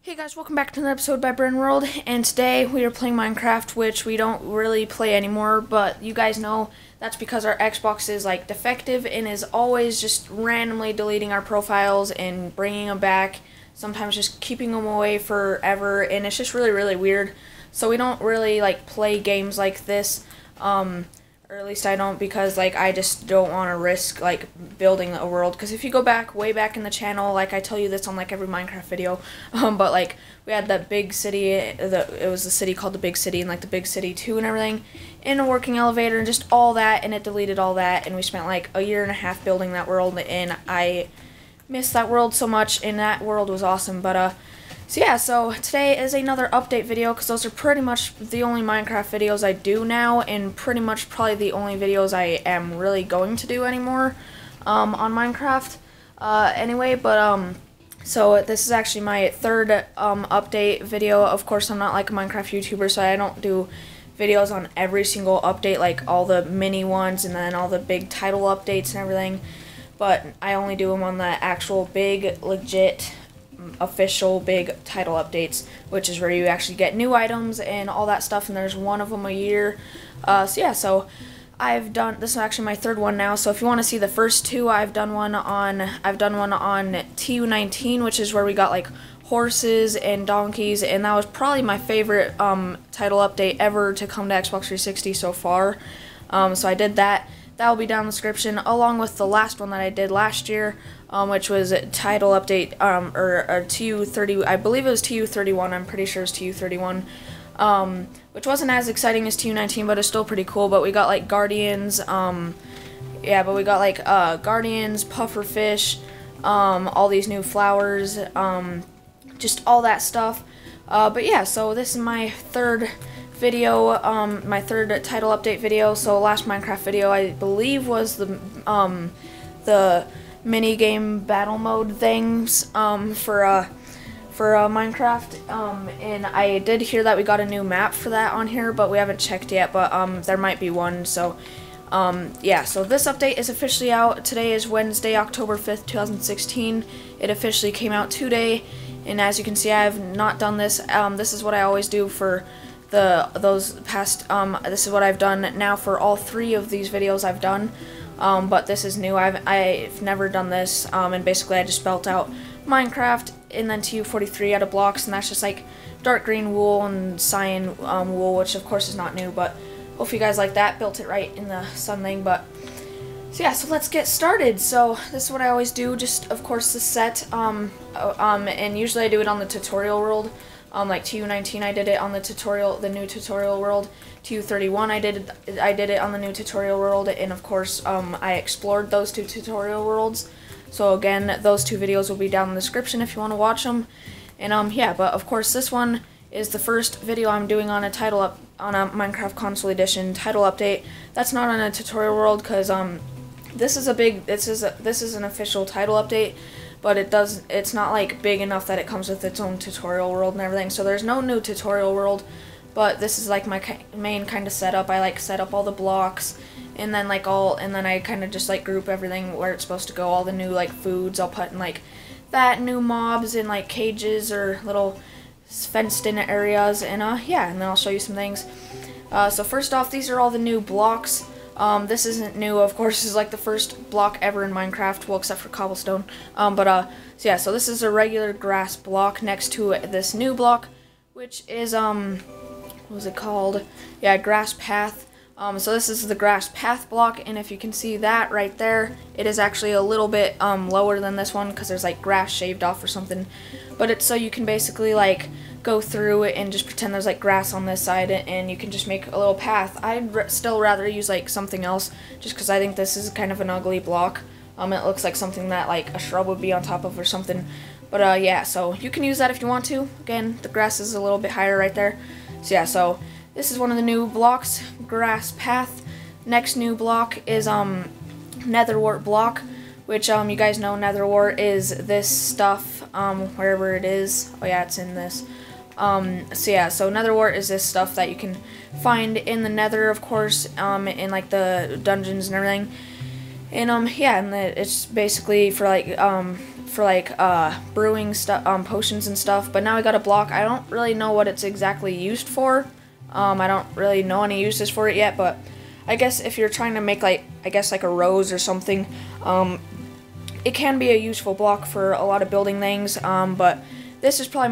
Hey guys, welcome back to another episode by Bryn World, and today we are playing Minecraft, which we don't really play anymore, but you guys know that's because our Xbox is like defective and is always just randomly deleting our profiles and bringing them back, sometimes just keeping them away forever, and it's just really weird. So we don't really like play games like this, or at least I don't, because like I just don't want to risk like building a world, because if you go back way back in the channel, like I tell you this on like every Minecraft video, but like we had that big city, it was the city called the Big City, and like the Big City 2 and everything, in a working elevator and just all that, and it deleted all that, and we spent like a year and a half building that world, and I missed that world so much, and that world was awesome. But so yeah, so today is another update video, because those are pretty much the only Minecraft videos I do now, and pretty much probably the only videos I am really going to do anymore on Minecraft. Anyway, but so this is actually my third update video. Of course, I'm not like a Minecraft YouTuber, so I don't do videos on every single update, like all the mini ones and then all the big title updates and everything, but I only do them on the actual big, legit, official big title updates, which is where you actually get new items and all that stuff, and there's one of them a year. So yeah, so this is actually my third one now, so if you want to see the first two, I've done one on TU43, which is where we got like horses and donkeys, and that was probably my favorite title update ever to come to Xbox 360 so far. So I did that. That will be down in the description, along with the last one that I did last year, which was a title update, or TU30, I believe it was TU31, I'm pretty sure it's TU31, which wasn't as exciting as TU19, but it's still pretty cool. But we got like guardians, guardians, pufferfish, all these new flowers, just all that stuff. But yeah, so this is my third video, my third title update video. So last Minecraft video, I believe, was the mini game battle mode things for Minecraft, and I did hear that we got a new map for that on here, but we haven't checked yet, but there might be one. So yeah, so this update is officially out. Today is Wednesday, October 5th, 2016. It officially came out today, and as you can see, I have not done this. This is what I always do for those past, this is what I've done now for all three of these videos I've done, but this is new. I've never done this, and basically I just spelt out Minecraft and then TU43 out of blocks, and that's just like dark green wool and cyan wool, which of course is not new, but hope you guys like that. Built it right in the sun thing. But so yeah, so let's get started. So this is what I always do, just of course the set, and usually I do it on the tutorial world. Like TU19, I did it on the new tutorial world. TU31, I did it on the new tutorial world, and of course, I explored those two tutorial worlds. So again, those two videos will be down in the description if you want to watch them. And yeah, but of course, this one is the first video I'm doing on a Minecraft Console Edition title update. That's not on a tutorial world, because this is an official title update. But it's not like big enough that it comes with its own tutorial world and everything. So there's no new tutorial world, but this is like my main kind of setup. I like set up all the blocks, and then I kind of just like group everything where it's supposed to go. All the new like foods I'll put in like that, new mobs in like cages or little fenced in areas, and yeah, and then I'll show you some things. So first off, these are all the new blocks. This isn't new, of course. This is like the first block ever in Minecraft, well, except for cobblestone. So yeah, so this is a regular grass block next to this new block, which is, what was it called? Yeah, grass path. So this is the grass path block, and if you can see that right there, it is actually a little bit, lower than this one, because there's like grass shaved off or something. But it's so you can basically like go through it and just pretend there's like grass on this side, and you can just make a little path. I'd still rather use like something else, just because I think this is kind of an ugly block. It looks like something that like a shrub would be on top of or something. But yeah, so you can use that if you want to. Again, the grass is a little bit higher right there. So yeah, so this is one of the new blocks, grass path. Next new block is netherwart block, which you guys know netherwart is this stuff, wherever it is. Oh yeah, it's in this. So yeah, so netherwart is this stuff that you can find in the nether, of course, in like the dungeons and everything. And yeah, and it's basically for like for like brewing stuff, potions and stuff. But now we got a block. I don't really know what it's exactly used for. I don't really know any uses for it yet, but I guess if you're trying to make like, I guess like a rose or something, it can be a useful block for a lot of building things. But this is probably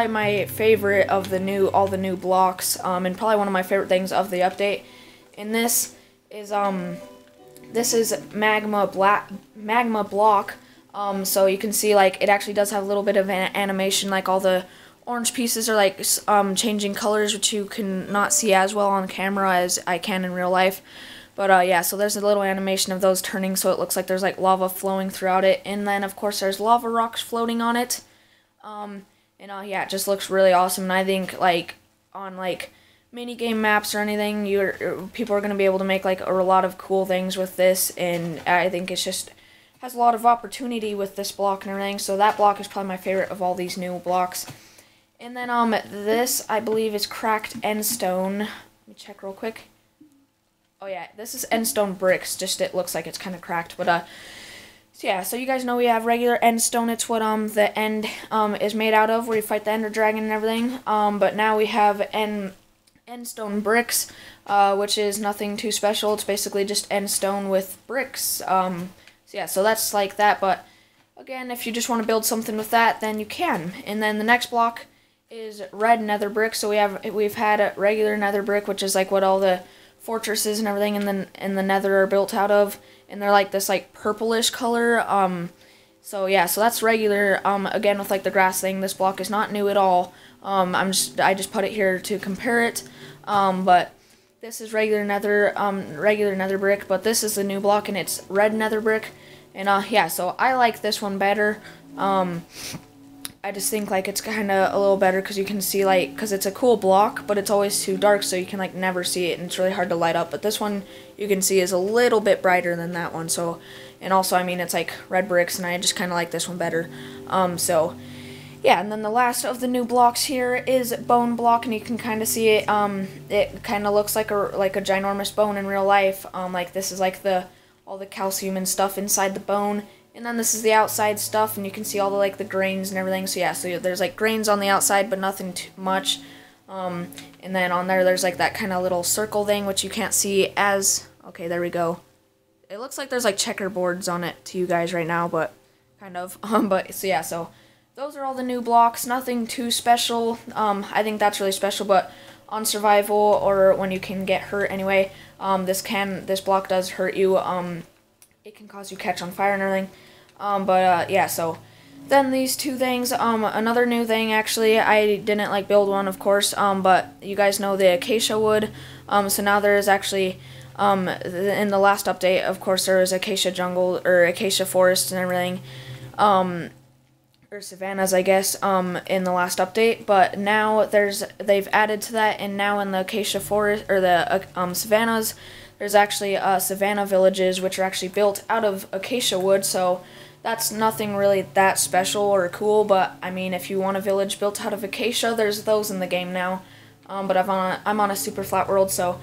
my favorite of all the new blocks, and probably one of my favorite things of the update. And this is magma block. So you can see like it actually does have a little bit of an animation, like all the orange pieces are like changing colors, which you can not see as well on camera as I can in real life. But yeah, so there's a little animation of those turning, so it looks like there's like lava flowing throughout it, and then of course there's lava rocks floating on it. Yeah, it just looks really awesome, and I think like on like mini game maps or anything, people are gonna be able to make like a lot of cool things with this, and I think it's just has a lot of opportunity with this block and everything. So that block is probably my favorite of all these new blocks. And then this I believe is cracked endstone. Let me check real quick. Oh yeah, this is endstone bricks. Just it looks like it's kind of cracked, but so yeah. So you guys know we have regular endstone. It's what the end is made out of, where you fight the Ender Dragon and everything. But now we have endstone bricks, which is nothing too special. It's basically just endstone with bricks. So yeah, so that's like that. But again, if you just want to build something with that, then you can. And then the next block is red nether brick. So we've had a regular nether brick, which is like what all the fortresses and everything in the nether are built out of, and they're like this like purplish color. So yeah, so that's regular. Again, with like the grass thing, this block is not new at all. I just put it here to compare it. But this is regular nether brick, but this is the new block, and it's red nether brick. And yeah, so I like this one better. I just think like it's kind of a little better because you can see like, because it's a cool block, but it's always too dark, so you can like never see it, and it's really hard to light up. But this one you can see is a little bit brighter than that one. So, and also I mean it's like red bricks, and I just kind of like this one better. So yeah, and then the last of the new blocks here is bone block, and you can kind of see it. It kind of looks like a ginormous bone in real life. Like this is like all the calcium and stuff inside the bone. And then this is the outside stuff, and you can see all the grains and everything. So yeah, so there's like grains on the outside, but nothing too much. And then on there's like that kind of little circle thing, which you can't see as. Okay, there we go. It looks like there's like checkerboards on it to you guys right now, but kind of. But so yeah, so those are all the new blocks. Nothing too special. I think that's really special, but on survival or when you can get hurt anyway, this block does hurt you. It can cause you catch on fire and everything. Yeah, so then these two things, another new thing, actually, I didn't like build one, of course, but you guys know the acacia wood. So now there is actually, in the last update, of course, there was acacia jungle, or acacia forest and everything, or savannas, I guess, in the last update. But now they've added to that, and now in the acacia forest, or the savannas, there's actually savanna villages, which are actually built out of acacia wood, so that's nothing really that special or cool. But I mean, if you want a village built out of acacia, there's those in the game now. But I'm on a super flat world, so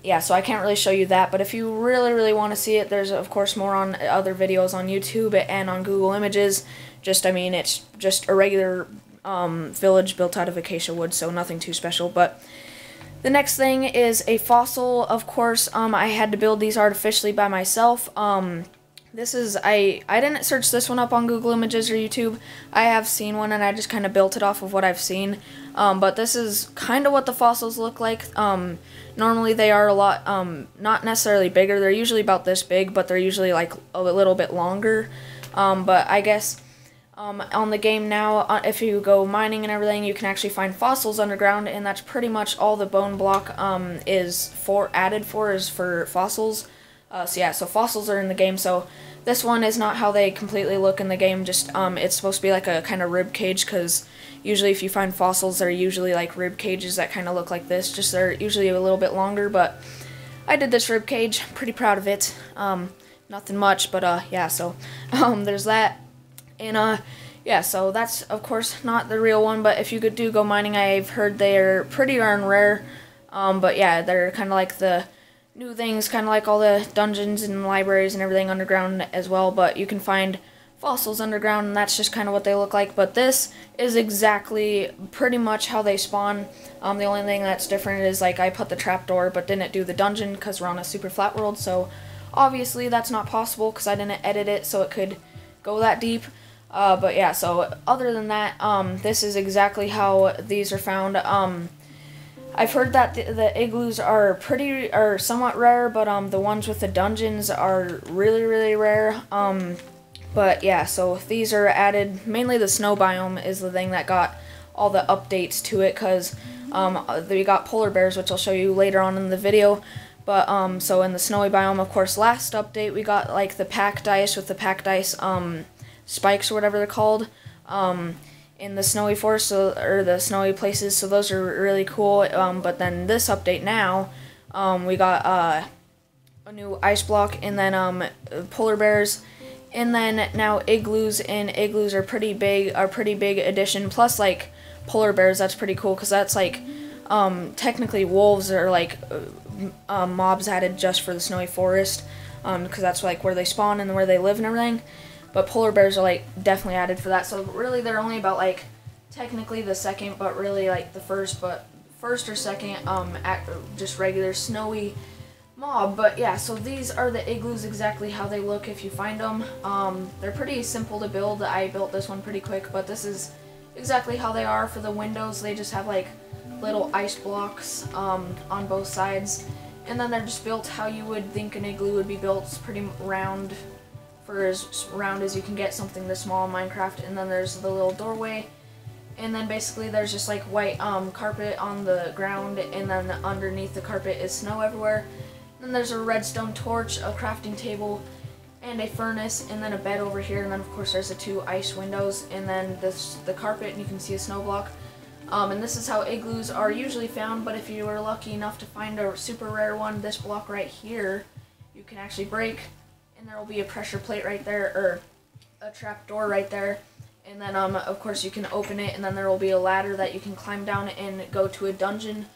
yeah, so I can't really show you that. But if you really, really want to see it, there's of course more on other videos on YouTube and on Google Images. I mean, it's just a regular village built out of acacia wood, so nothing too special. But the next thing is a fossil. Of course, I had to build these artificially by myself. This is, I didn't search this one up on Google Images or YouTube. I have seen one, and I just kind of built it off of what I've seen. But this is kind of what the fossils look like. Normally they are a lot, not necessarily bigger. They're usually about this big, but they're usually like a little bit longer. But I guess on the game now, if you go mining and everything, you can actually find fossils underground, and that's pretty much all the bone block is added for fossils. So yeah, so fossils are in the game. So this one is not how they completely look in the game. Just it's supposed to be like a kind of rib cage, because usually if you find fossils, they're usually like rib cages that kind of look like this. Just they're usually a little bit longer. But I did this rib cage. Pretty proud of it. Nothing much, but yeah. So there's that. And yeah, so that's of course not the real one, but if you do go mining, I've heard they're pretty darn rare. But yeah, they're kind of like the new things, kind of like all the dungeons and libraries and everything underground as well. But you can find fossils underground, and that's just kind of what they look like. But this is exactly pretty much how they spawn. The only thing that's different is like I put the trapdoor but didn't do the dungeon because we're on a super flat world, so obviously that's not possible because I didn't edit it so it could go that deep. But yeah, so other than that, this is exactly how these are found. I've heard that the igloos are somewhat rare, but the ones with the dungeons are really, really rare. But yeah, so these are added. Mainly the snow biome is the thing that got all the updates to it, because we got polar bears, which I'll show you later on in the video. But so in the snowy biome, of course, last update we got like the pack dice with the pack dice spikes or whatever they're called in the snowy forest, or the snowy places. So those are really cool. But then this update now, we got a new ice block, and then polar bears. And then now igloos, and igloos are pretty big addition. Plus, like, polar bears, that's pretty cool, because that's like technically wolves are like mobs added just for the snowy forest, because that's like where they spawn and where they live and everything. But polar bears are like definitely added for that. So really they're only about like technically the second, but really like the first or second just regular snowy mob. But yeah, so these are the igloos, exactly how they look if you find them. They're pretty simple to build. I built this one pretty quick, but this is exactly how they are. For the windows, they just have like little ice blocks on both sides, and then they're just built how you would think an igloo would be built. It's pretty round, for as round as you can get something this small in Minecraft. And then there's the little doorway, and then basically there's just like white carpet on the ground, and then underneath the carpet is snow everywhere. Then there's a redstone torch, a crafting table, and a furnace, and then a bed over here, and then of course there's the 2 ice windows, and then the carpet, and you can see a snow block. And this is how igloos are usually found, but if you are lucky enough to find a super rare one, this block right here, you can actually break, and there will be a pressure plate right there, or a trap door right there, and then of course you can open it, and then there will be a ladder that you can climb down and go to a dungeon,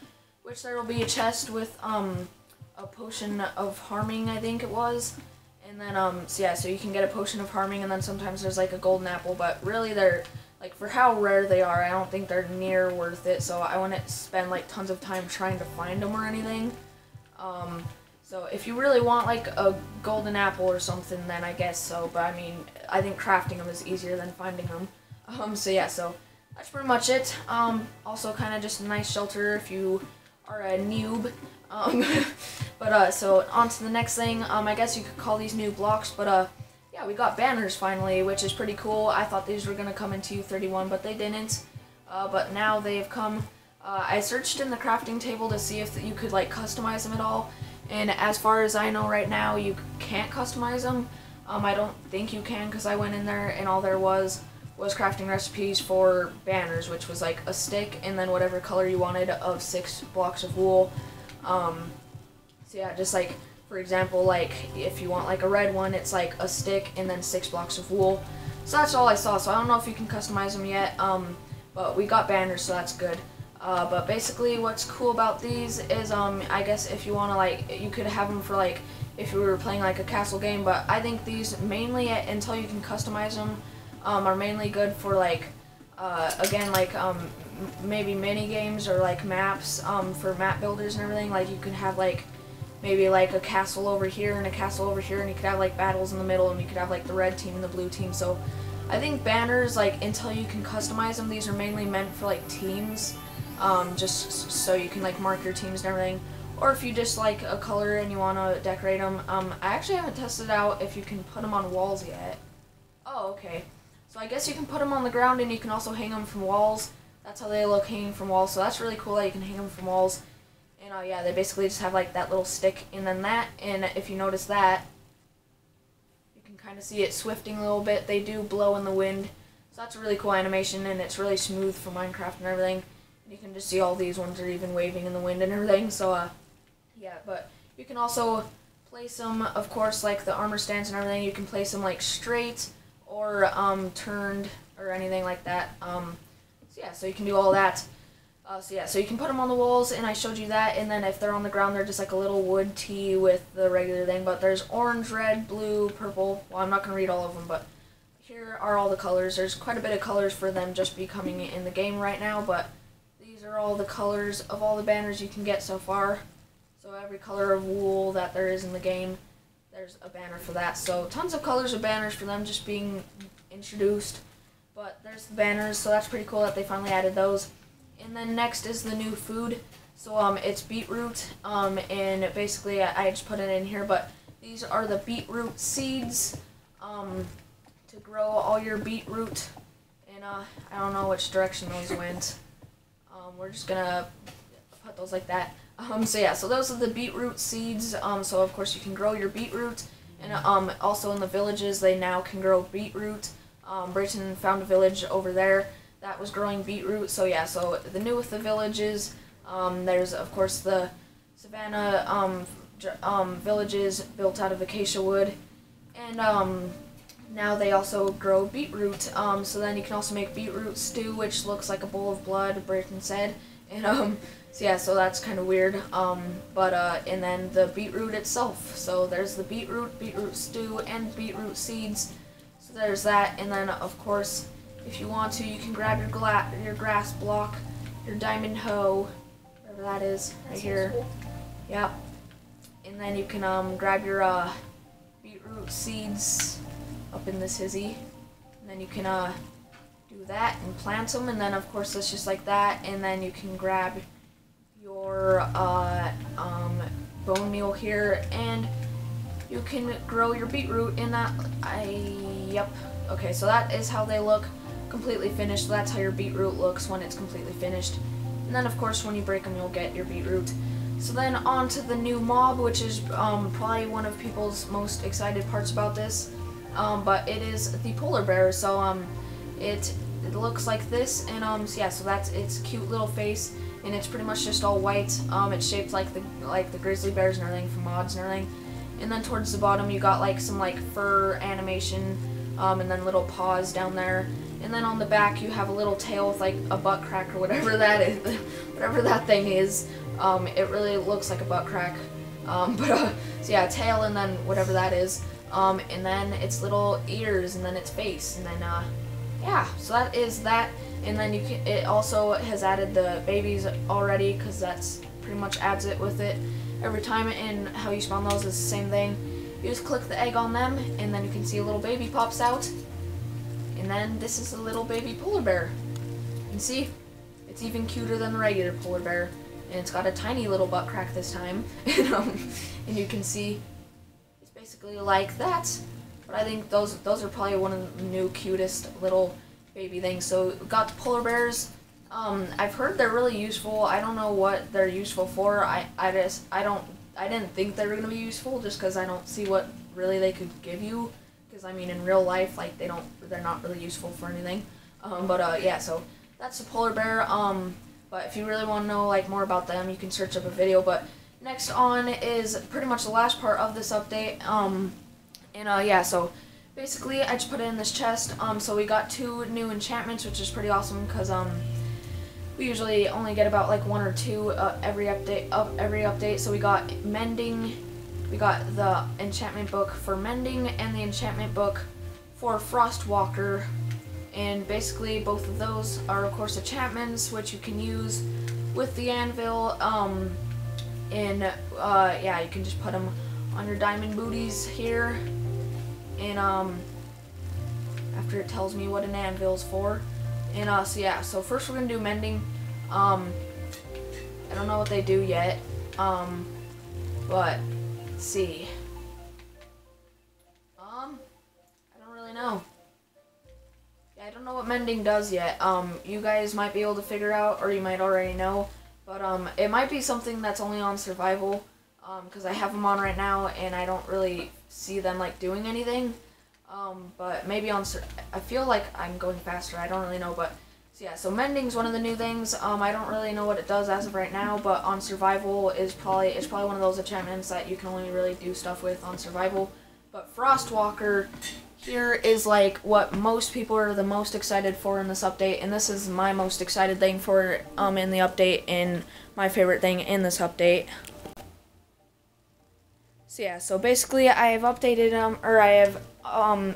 which there will be a chest with a potion of harming, I think it was. And then so yeah, so you can get a potion of harming, and then sometimes there's like a golden apple, but really they're like, for how rare they are, I don't think they're near worth it, so I wouldn't spend like tons of time trying to find them or anything. So if you really want like a golden apple or something, then I guess so, but I mean, I think crafting them is easier than finding them. So yeah, so that's pretty much it. Also kind of just a nice shelter if you are a noob. But so on to the next thing. I guess you could call these new blocks, but yeah, we got banners finally, which is pretty cool. I thought these were gonna come in TU31, but they didn't. But now they have come. I searched in the crafting table to see if you could like customize them at all, and as far as I know right now, you can't customize them. I don't think you can, because I went in there and all there was crafting recipes for banners, which was like a stick and then whatever color you wanted of 6 blocks of wool. So yeah, just like, for example, like if you want like a red one, it's like a stick and then 6 blocks of wool. So that's all I saw. So I don't know if you can customize them yet, but we got banners, so that's good. But basically what's cool about these is, I guess if you want to, like, you could have them for, like, if you were playing, like, a castle game, but I think these mainly, until you can customize them, are mainly good for, like, again, like, maybe mini games or, like, maps, for map builders and everything. Like, you could have, like, maybe, like, a castle over here and a castle over here, and you could have, like, battles in the middle, and you could have, like, the red team and the blue team. So I think banners, like, until you can customize them, these are mainly meant for, like, teams. Just so you can like mark your teams and everything, or if you just like a color and you want to decorate them. I actually haven't tested out if you can put them on walls yet. Oh, okay. So I guess you can put them on the ground, and you can also hang them from walls. That's how they look, hanging from walls. So that's really cool that you can hang them from walls. And yeah, they basically just have like that little stick and then that. And if you notice that, you can kind of see it swifting a little bit. They do blow in the wind. So that's a really cool animation, and it's really smooth for Minecraft and everything. You can just see all these ones are even waving in the wind and everything, so, yeah, but you can also place them, of course, like the armor stands and everything, you can place them, like, straight or, turned or anything like that. So, yeah, so you can do all that. So, yeah, so you can put them on the walls, and I showed you that, and then if they're on the ground, they're just, like, a little wood tee with the regular thing, but there's orange, red, blue, purple. Well, I'm not going to read all of them, but here are all the colors. There's quite a bit of colors for them just becoming in the game right now, but these are all the colors of all the banners you can get so far. So every color of wool that there is in the game, there's a banner for that. So tons of colors of banners for them just being introduced. But there's the banners, so that's pretty cool that they finally added those. And then next is the new food. So it's beetroot, and basically I just put it in here, but these are the beetroot seeds to grow all your beetroot. And I don't know which direction those went. We're just gonna put those like that. So yeah, so those are the beetroot seeds. So of course you can grow your beetroot, and also in the villages they now can grow beetroot. Britain found a village over there that was growing beetroot. So yeah, so the new with the villages, there's of course the savannah villages built out of acacia wood, and now they also grow beetroot. So then you can also make beetroot stew, which looks like a bowl of blood, Britain said, and so yeah, so that's kind of weird. And then the beetroot itself. So there's the beetroot stew, and beetroot seeds. So there's that, and then of course, if you want to, you can grab your grass block, your diamond hoe, whatever that is, right here. Cool. Yep. And then you can grab your beetroot seeds up in this hizzy, and then you can do that and plant them, and then of course it's just like that, and then you can grab your bone meal here, and you can grow your beetroot in that. Yep. Okay, so that is how they look completely finished. So that's how your beetroot looks when it's completely finished. And then of course when you break them, you'll get your beetroot. So then on to the new mob, which is probably one of people's most excited parts about this. But it is the polar bear. So it looks like this, and so yeah, so that's its cute little face, and it's pretty much just all white. It's shaped like the grizzly bears and everything from mods and everything. And then towards the bottom you got like some like fur animation, and then little paws down there. And then on the back you have a little tail with like a butt crack or whatever that is, whatever that thing is. It really looks like a butt crack. So yeah, tail, and then whatever that is. And then its little ears, and then its face, and then yeah, so that is that. And then it also has added the babies already, because that's pretty much adds it with it every time. And how you spawn those is the same thing. You just click the egg on them, and then you can see a little baby pops out. And then this is a little baby polar bear. And see, it's even cuter than the regular polar bear. And it's got a tiny little butt crack this time. And you can see it's basically like that. But I think those are probably one of the new cutest little baby things. So we got the polar bears. I've heard they're really useful. I don't know what they're useful for. I didn't think they were gonna be useful, just because I don't see what really they could give you. Because I mean, in real life, like they're not really useful for anything. Yeah, so that's the polar bear. But if you really want to know like more about them, you can search up a video. But next on is pretty much the last part of this update. Yeah, so basically I just put it in this chest. So we got 2 new enchantments, which is pretty awesome, because we usually only get about like 1 or 2 every update. So we got mending. We got the enchantment book for mending and the enchantment book for Frostwalker, and basically both of those are of course enchantments which you can use with the anvil. Yeah, you can just put them on your diamond booties here, and after it tells me what an anvil is for. And so yeah, so first we're gonna do mending. I don't know what they do yet, but let's see. I don't really know. Yeah, I don't know what mending does yet. You guys might be able to figure out, or you might already know, but it might be something that's only on survival, because I have them on right now and I don't really see them like doing anything. But maybe on I feel like I'm going faster. I don't really know, but so yeah, so mending's one of the new things. I don't really know what it does as of right now, but on survival it's probably one of those enchantments that you can only really do stuff with on survival. But Frostwalker here is like what most people are the most excited for in this update, and this is my most excited thing for in the update, and my favorite thing in this update. So yeah, so basically I have updated them, or I have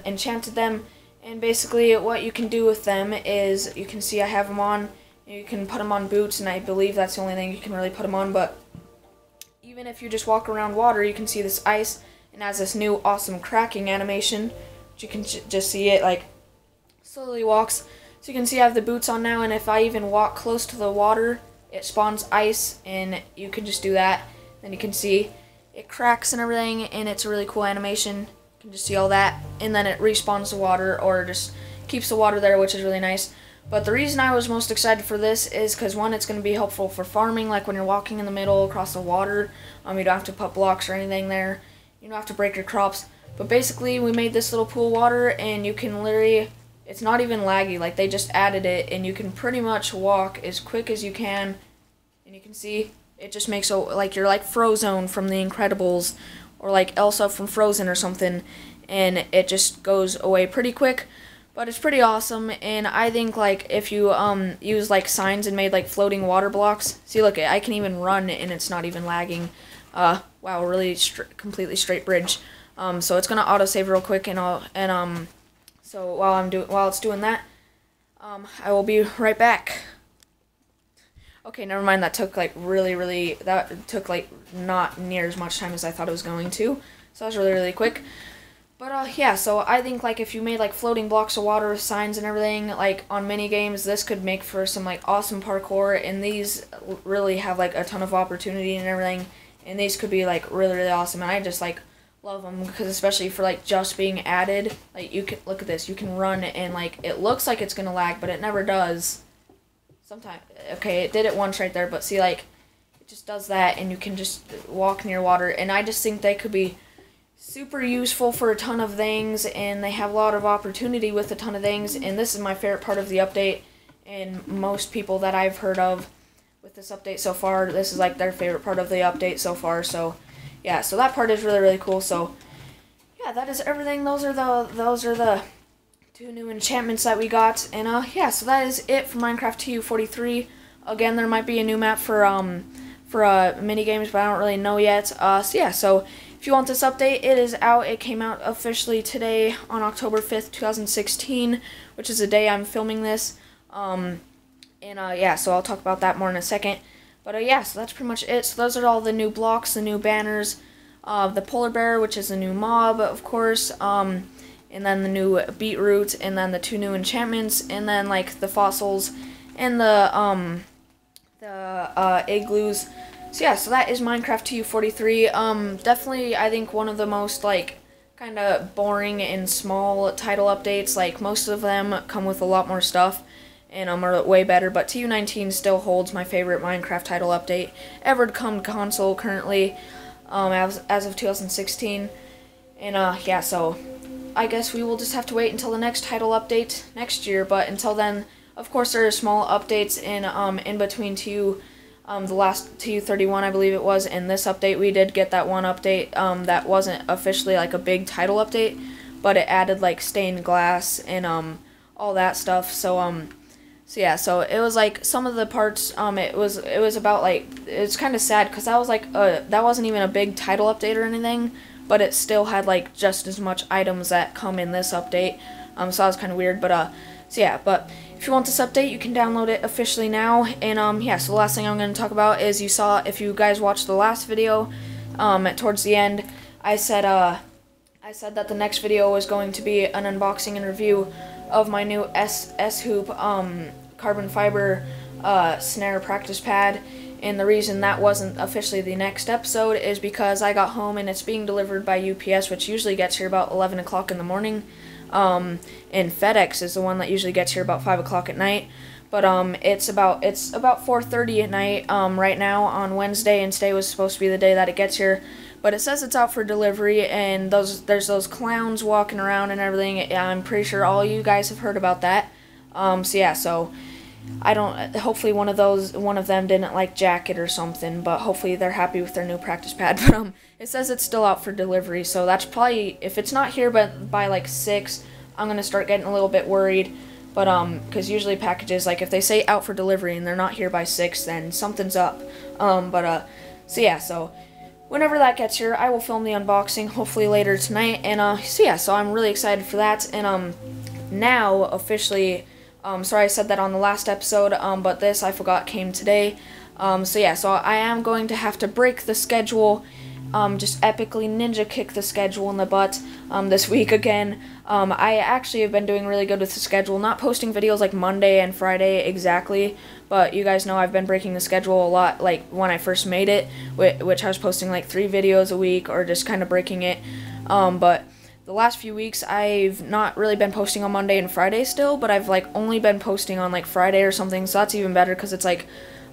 enchanted them, And basically what you can do with them is, you can see I have them on. You can put them on boots, and I believe that's the only thing you can really put them on, but even if you just walk around water, you can see this ice, and has this new awesome cracking animation, which you can just see it like slowly walks. So you can see I have the boots on now, and if I even walk close to the water, it spawns ice, and you can just do that. Then you can see it cracks and everything, and it's a really cool animation. You can just see all that, and then it respawns the water, or just keeps the water there, which is really nice. But the reason I was most excited for this is because, one, it's going to be helpful for farming, like when you're walking in the middle across the water. You don't have to put blocks or anything there. You don't have to break your crops. But basically, we made this little pool of water, and you can literally, it's not even laggy, like they just added it, and you can pretty much walk as quick as you can. And you can see, it just makes it like you're like Frozone from The Incredibles, or like Elsa from Frozen or something, and it just goes away pretty quick. But it's pretty awesome, and I think like if you use like signs and made like floating water blocks, see, look, I can even run and it's not even lagging. Wow, really completely straight bridge. So it's gonna autosave real quick, and so while it's doing that, I will be right back. Okay, never mind. That took like that took like not near as much time as I thought it was going to. So that was really quick. But yeah, so I think like if you made like floating blocks of water with signs and everything, like on mini games, this could make for some like awesome parkour, and these really have like a ton of opportunity and everything, and these could be like really awesome, and I just like love them, because especially for like just being added, like you can look at this, you can run, and like it looks like it's gonna lag, but it never does. Sometimes, okay, it did it once right there, but see, like it just does that, and you can just walk near water, and I just think they could be super useful for a ton of things, and they have a lot of opportunity with a ton of things, and this is my favorite part of the update, and most people that I've heard of with this update so far, this is like their favorite part of the update so far. So yeah, so that part is really cool. So yeah, that is everything. Those are the 2 new enchantments that we got, and yeah, so that is it for Minecraft TU43. Again, there might be a new map for mini games, but I don't really know yet. So yeah, so if you want this update, it is out. It came out officially today on October 5th, 2016, which is the day I'm filming this. Yeah, so I'll talk about that more in a second. But yeah, so that's pretty much it. So those are all the new blocks, the new banners, the polar bear, which is a new mob, of course, and then the new beetroot, and then the 2 new enchantments, and then like the fossils, and the igloos. So yeah, so that is Minecraft TU43. Definitely, I think one of the most like kind of boring and small title updates. Like most of them come with a lot more stuff, and are way better. But TU19 still holds my favorite Minecraft title update ever to come to console currently, as of 2016. And yeah, so I guess we will just have to wait until the next title update next year. But until then, of course, there are small updates in between the last TU31, I believe it was, and this update. We did get that one update that wasn't officially like a big title update, but it added like stained glass and all that stuff. So so yeah, so it was like some of the parts, it was about like, it's kind of sad because that was like that wasn't even a big title update or anything, but it still had like just as much items that come in this update. So that was kind of weird, but so yeah, but if you want this update, you can download it officially now. And yeah, so the last thing I'm going to talk about is, you saw, if you guys watched the last video, towards the end, I said that the next video was going to be an unboxing and review of my new S-Hoop carbon fiber snare practice pad. And the reason that wasn't officially the next episode is because I got home and it's being delivered by UPS, which usually gets here about 11 o'clock in the morning. And FedEx is the one that usually gets here about 5 o'clock at night. But it's about 4:30 at night right now on Wednesday, and today was supposed to be the day that it gets here. But it says it's out for delivery, and there's those clowns walking around and everything. I'm pretty sure all you guys have heard about that. So yeah, so I don't. Hopefully one of them didn't like jack it or something. But hopefully they're happy with their new practice pad. But it says it's still out for delivery, so that's probably, if it's not here but by like 6, I'm gonna start getting a little bit worried. But because usually packages, like if they say out for delivery and they're not here by 6, then something's up. So yeah, so whenever that gets here, I will film the unboxing, hopefully later tonight. And so yeah, so I'm really excited for that. And now officially, sorry I said that on the last episode, but this, I forgot, came today. So yeah, so I am going to have to break the schedule, just epically ninja kick the schedule in the butt, this week again. I actually have been doing really good with the schedule, not posting videos like Monday and Friday exactly, but you guys know I've been breaking the schedule a lot, like when I first made it, which I was posting like 3 videos a week, or just kind of breaking it, but the last few weeks I've not really been posting on Monday and Friday still, but I've like only been posting on like Friday or something, so that's even better because it's like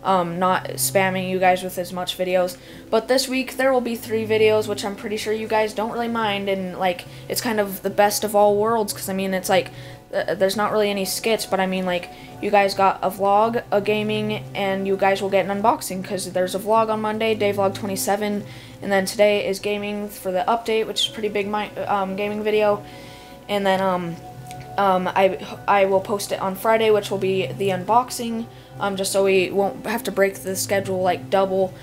not spamming you guys with as much videos. But this week there will be 3 videos, which I'm pretty sure you guys don't really mind, and like it's kind of the best of all worlds, because I mean it's like there's not really any skits, but I mean like you guys got a vlog, a gaming, and you guys will get an unboxing, because there's a vlog on Monday, day vlog 27, and then today is gaming for the update, which is a pretty big gaming video, and then I will post it on Friday, which will be the unboxing, just so we won't have to break the schedule like double.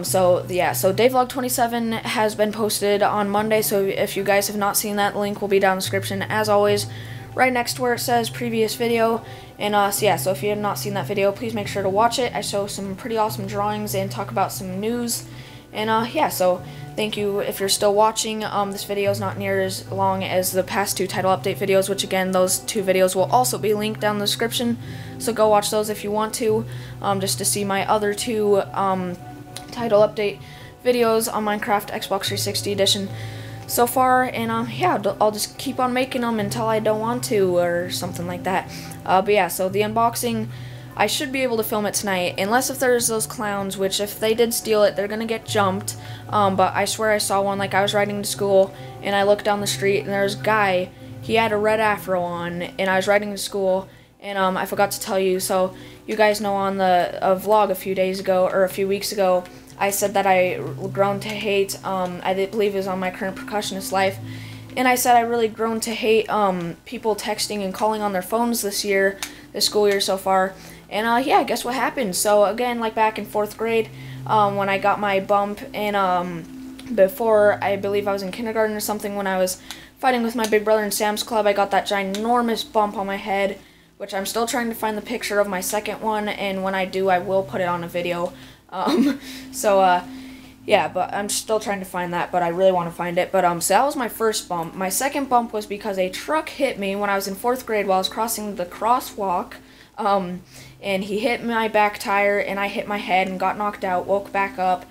So yeah, so day vlog 27 has been posted on Monday, so if you guys have not seen that, the link will be down in the description as always, right next to where it says previous video. And so yeah, so if you have not seen that video, please make sure to watch it. I show some pretty awesome drawings and talk about some news. And yeah, so thank you if you're still watching. This video is not near as long as the past 2 title update videos, which again, those 2 videos will also be linked down in the description, so go watch those if you want to, just to see my other 2 title update videos on Minecraft Xbox 360 edition so far. And yeah, I'll just keep on making them until I don't want to, or something like that. But yeah, so the unboxing, I should be able to film it tonight, unless if there's those clowns, which if they did steal it, they're gonna get jumped. But I swear I saw one, like I was riding to school, and I looked down the street, and there's a guy, he had a red afro on, and I was riding to school, and I forgot to tell you, so you guys know on the vlog a few days ago, or a few weeks ago, I said that I grown to hate, I believe it was on my current percussionist life, and I said I really grown to hate people texting and calling on their phones this school year so far. And yeah, guess what happened? So again, like back in 4th grade, when I got my bump, and before, I believe I was in kindergarten or something, when I was fighting with my big brother in Sam's Club, I got that ginormous bump on my head, which I'm still trying to find the picture of my second one, and when I do, I will put it on a video. So yeah, but I'm still trying to find that, but I really want to find it. But so that was my first bump. My second bump was because a truck hit me when I was in 4th grade while I was crossing the crosswalk. And he hit my back tire, and I hit my head and got knocked out, woke back up.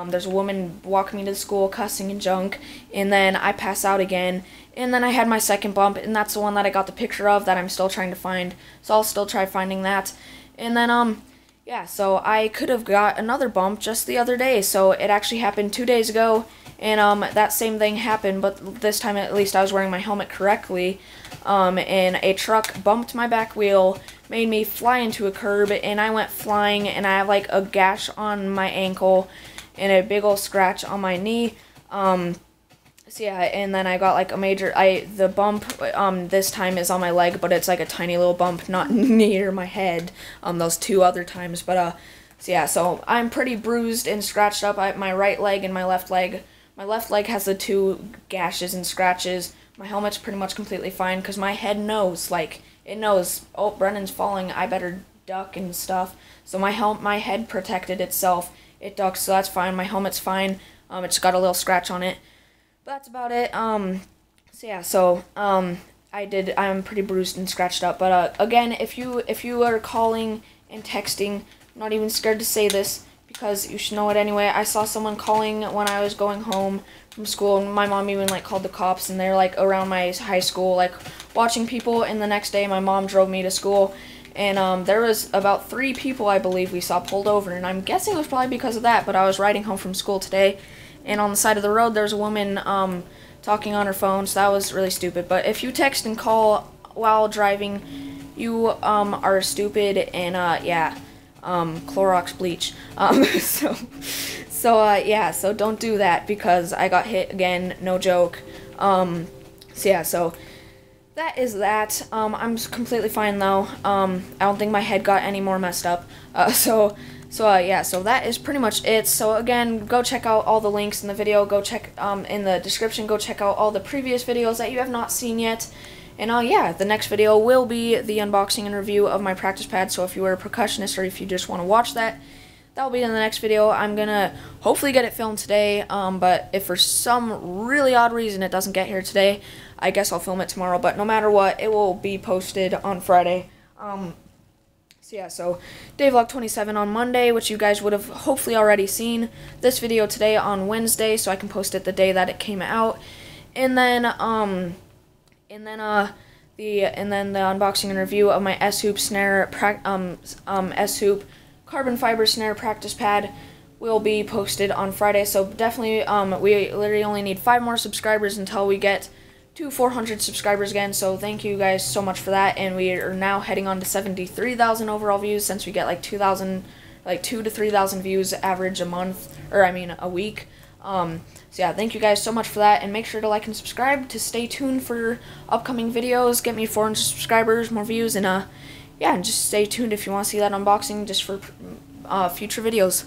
There's a woman walking me to the school, cussing and junk, and then I pass out again, and then I had my second bump, and that's the one that I got the picture of that I'm still trying to find, so I'll still try finding that. And then, yeah, so I could have got another bump just the other day, so it actually happened 2 days ago, and that same thing happened, but this time at least I was wearing my helmet correctly, and a truck bumped my back wheel, made me fly into a curb, and I went flying, and I have like a gash on my ankle and a big old scratch on my knee. So yeah, and then I got like a major, the bump this time is on my leg, but it's like a tiny little bump, not near my head, those 2 other times. But so yeah, so I'm pretty bruised and scratched up. My right leg and my left leg. My left leg has the 2 gashes and scratches. My helmet's pretty much completely fine, because my head knows, like, it knows, oh, Brennan's falling, I better duck and stuff. So my head protected itself. It ducks, so that's fine. My helmet's fine. It's got a little scratch on it. But that's about it. So yeah, so I'm pretty bruised and scratched up. But again, if you are calling and texting, I'm not even scared to say this, because you should know it anyway. I saw someone calling when I was going home from school, and my mom even like called the cops, and they're like around my high school, like watching people. And the next day my mom drove me to school, and there was about 3 people I believe we saw pulled over, and I'm guessing it was probably because of that. But I was riding home from school today, and on the side of the road there's a woman talking on her phone, so that was really stupid. But if you text and call while driving, you are stupid, and yeah, Clorox bleach. So yeah, so don't do that, because I got hit again, no joke. So yeah, so that is that. I'm completely fine though. I don't think my head got any more messed up. So yeah, so that is pretty much it. So again, go check out all the links in the video. Go check in the description. Go check out all the previous videos that you have not seen yet. And yeah, the next video will be the unboxing and review of my practice pad. So if you are a percussionist or if you just want to watch that, that'll be in the next video. I'm gonna hopefully get it filmed today, but if for some really odd reason it doesn't get here today, I guess I'll film it tomorrow. But no matter what, it will be posted on Friday. So Daylog27 on Monday, which you guys would have hopefully already seen. This video today on Wednesday, so I can post it the day that it came out. And then the unboxing and review of my S-Hoop snare S-Hoop carbon fiber snare practice pad will be posted on Friday. So definitely, we literally only need 5 more subscribers until we get to 400 subscribers again. So thank you guys so much for that. And we are now heading on to 73,000 overall views, since we get like 2,000, like 2,000 to 3,000 views average a month, or I mean a week. So yeah, thank you guys so much for that, and make sure to like and subscribe to stay tuned for upcoming videos. Get me 400 subscribers, more views, and yeah, and just stay tuned if you want to see that unboxing just for future videos.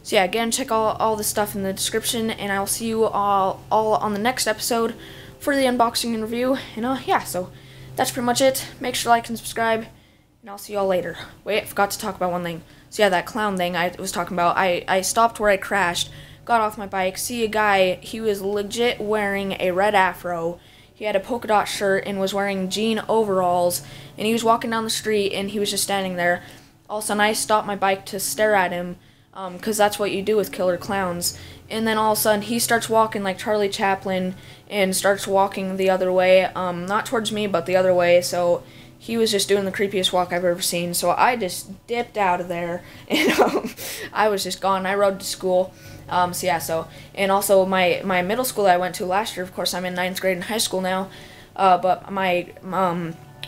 So yeah, again, check all the stuff in the description, and I'll see you all on the next episode for the unboxing and review. And yeah, so that's pretty much it. Make sure to like and subscribe, and I'll see y'all later. Wait, I forgot to talk about one thing. So yeah, that clown thing I was talking about, I stopped where I crashed, got off my bike, see a guy, he was legit wearing a red afro, he had a polka dot shirt, and was wearing jean overalls, and he was walking down the street, and he was just standing there. All of a sudden, I stopped my bike to stare at him, because that's what you do with killer clowns. And then all of a sudden, he starts walking like Charlie Chaplin, and starts walking the other way, not towards me, but the other way. So he was just doing the creepiest walk I've ever seen. So I just dipped out of there, and I was just gone. I rode to school. So yeah, and also my middle school that I went to last year, of course I'm in 9th grade in high school now, but my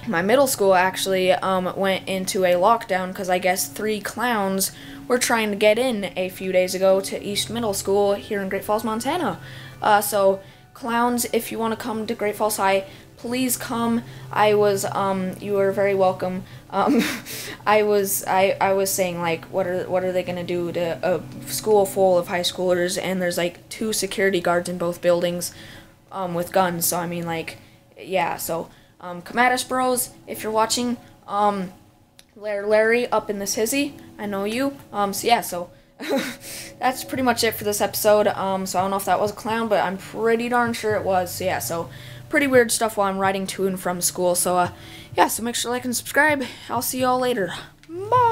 middle school actually went into a lockdown because I guess 3 clowns were trying to get in a few days ago to East Middle School here in Great Falls, Montana. So clowns, if you want to come to Great Falls High, please come. You are very welcome. I was saying, like, what are they gonna do to a school full of high schoolers, and there's like 2 security guards in both buildings, with guns. So I mean, like, yeah. So come at us, bros, if you're watching. Larry up in this hizzy, I know you. So yeah, so that's pretty much it for this episode. So I don't know if that was a clown, but I'm pretty darn sure it was. So yeah, so pretty weird stuff while I'm riding to and from school. So yeah, so make sure to like and subscribe. I'll see y'all later. Bye.